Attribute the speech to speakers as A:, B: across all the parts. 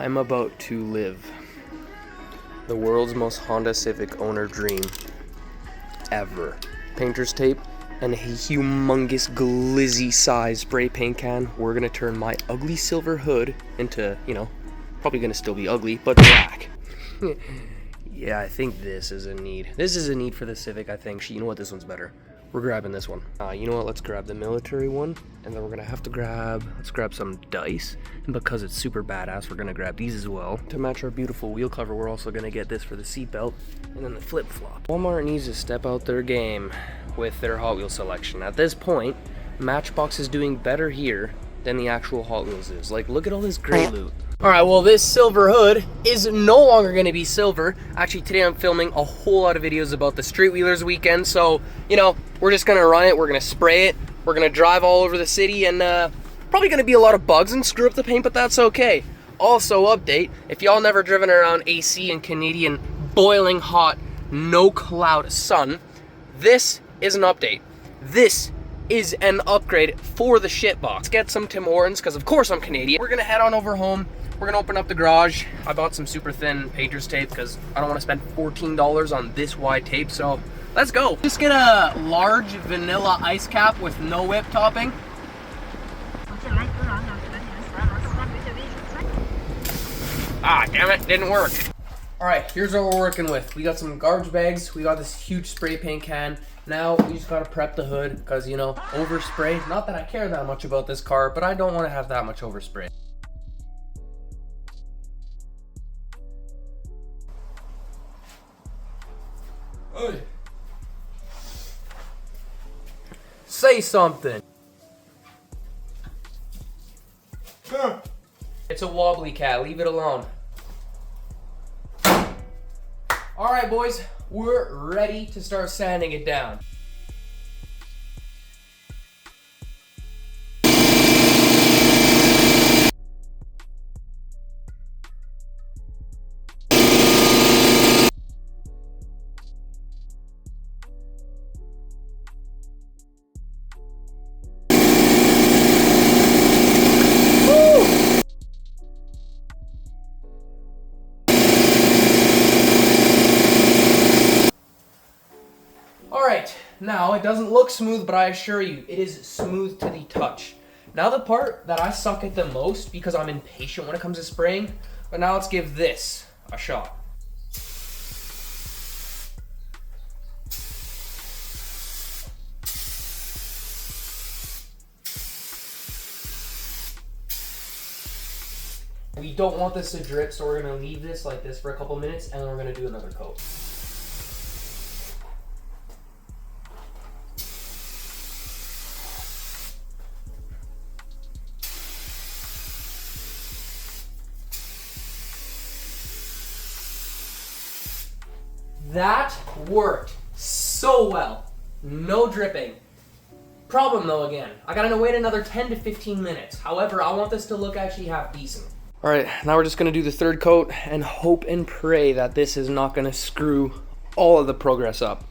A: I'm about to live the world's most Honda Civic owner dream ever. Painter's tape and a humongous glizzy size spray paint can. We're gonna turn my ugly silver hood into, you know, probably gonna still be ugly, but black. Yeah, I think this is a need. This is a need for the Civic, I think. You know what, this one's better. We're grabbing this one. You know what, let's grab the military one, and then we're gonna have to let's grab some dice. And because it's super badass, we're gonna grab these as well. To match our beautiful wheel cover, we're also gonna get this for the seatbelt, and then the flip-flop. Walmart needs to step out their game with their Hot Wheels selection. At this point, Matchbox is doing better here than the actual Hot Wheels is. Like, look at all this great loot. All right, well, this silver hood is no longer gonna be silver. Actually, today I'm filming a whole lot of videos about the Street Wheelers weekend, so, you know, we're just gonna run it, we're gonna spray it, we're gonna drive all over the city, and probably gonna be a lot of bugs and screw up the paint, but that's okay. Also, update, if y'all never driven around AC in Canadian boiling hot, no cloud sun, this is an update. This is an upgrade for the shitbox. Let's get some Tim Hortons, because of course I'm Canadian. We're gonna head on over home. We're gonna open up the garage. I bought some super thin Painter's tape because I don't wanna spend $14 on this wide tape, so let's go. Just get a large vanilla ice cap with no whip topping. Ah, damn it, didn't work. All right, here's what we're working with. We got some garbage bags. We got this huge spray paint can. Now we just gotta prep the hood because, you know, overspray. Not that I care that much about this car, but I don't wanna have that much overspray. Hey. Say something. Huh. It's a wobbly cat, leave it alone. All right, boys, we're ready to start sanding it down. Now, it doesn't look smooth, but I assure you, it is smooth to the touch. Now the part that I suck at the most, because I'm impatient when it comes to spraying, but now let's give this a shot. We don't want this to drip, so we're gonna leave this like this for a couple minutes, and then we're gonna do another coat. That worked so well. No dripping. Problem though, again, I gotta wait another 10 to 15 minutes. However, I want this to look actually half decent. All right, now we're just gonna do the third coat and hope and pray that this is not gonna screw all of the progress up.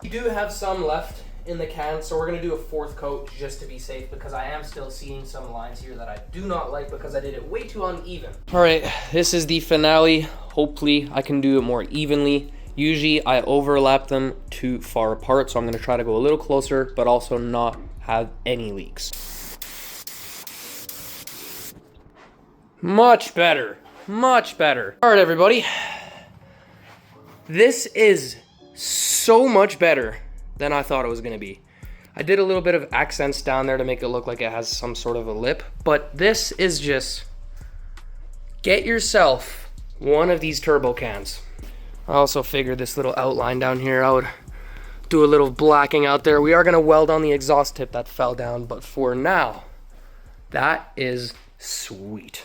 A: We do have some left in the can, so we're gonna do a fourth coat just to be safe, because I am still seeing some lines here that I do not like because I did it way too uneven. All right, this is the finale. Hopefully I can do it more evenly. Usually I overlap them too far apart, so I'm gonna try to go a little closer, but also not have any leaks. Much better, much better. All right, everybody. This is so much better than I thought it was gonna be. I did a little bit of accents down there to make it look like it has some sort of a lip, but this is just, get yourself one of these turbo cans. I also figured this little outline down here, I would do a little blacking out there. We are gonna weld on the exhaust tip that fell down, but for now, that is sweet.